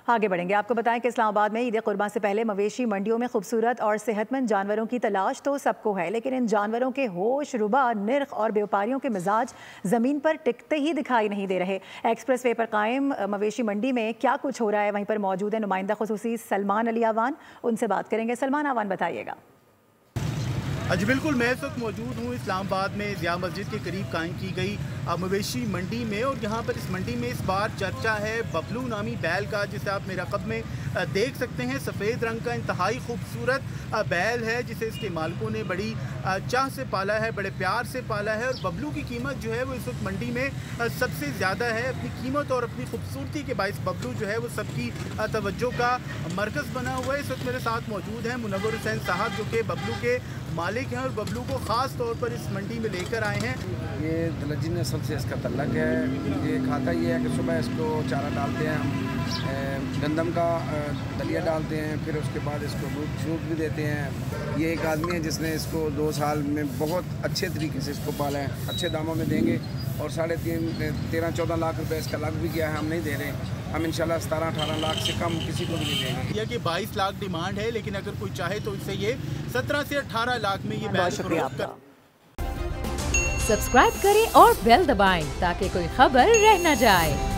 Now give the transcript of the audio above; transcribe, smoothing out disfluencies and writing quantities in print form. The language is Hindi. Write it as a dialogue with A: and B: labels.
A: आगे बढ़ेंगे। आपको बताएं कि इस्लामाबाद में ईद कुर्बान से पहले मवेशी मंडियों में खूबसूरत और सेहतमंद जानवरों की तलाश तो सबको है, लेकिन इन जानवरों के होश, रुबा, निर्ख और व्यापारियों के मिजाज ज़मीन पर टिकते ही दिखाई नहीं दे रहे। एक्सप्रेस वे पर कायम मवेशी मंडी में क्या कुछ हो रहा है, वहीं पर मौजूद है नुमाइंदा खुसूसी सलमान अली आवान। उनसे बात करेंगे। सलमान आवान, बताइएगा।
B: जी बिल्कुल, मैं इस वक्त मौजूद हूँ इस्लामाबाद में ज़िया मस्जिद के करीब कायम की गई मवेशी मंडी में, और यहाँ पर इस मंडी में इस बार चर्चा है बबलू नामी बैल का, जिसे आप मेरा रकब में देख सकते हैं। सफ़ेद रंग का इंतहाई खूबसूरत बैल है, जिसे इसके मालिकों ने बड़ी चाह से पाला है, बड़े प्यार से पाला है। और बबलू की कीमत जो है वो इस वक्त मंडी में सबसे ज़्यादा है। अपनी कीमत और अपनी खूबसूरती के बायस बबलू जो है वो सबकी तवज्जो का मरकज़ बना हुआ है। इस वक्त मेरे साथ मौजूद हैं मुनव्वर हुसैन साहब, जो कि बबलू के मालिक हैं और बबलू को ख़ास तौर पर इस मंडी में लेकर आए हैं।
C: ये दलजी नस्ल से इसका तल्लक है। ये खाता ये है कि सुबह इसको चारा डालते हैं हम, गंदम का दलिया डालते हैं, फिर उसके बाद इसको दूध भी देते हैं। ये एक आदमी है जिसने इसको 2 साल में बहुत अच्छे तरीके से इसको पाला है। अच्छे दामों में देंगे और 13-14 लाख रुपए इसका लग भी गया है। हम नहीं दे रहे, हम इंशाल्लाह 17-18 लाख से कम किसी को भी नहीं देंगे।
B: यह कि 22 लाख डिमांड है, लेकिन अगर कोई चाहे तो इससे ये 17 से 18 लाख में ये बैल फरोख्त कर।
D: सब्सक्राइब करें और बेल दबाएं ताकि कोई खबर रह न जाए।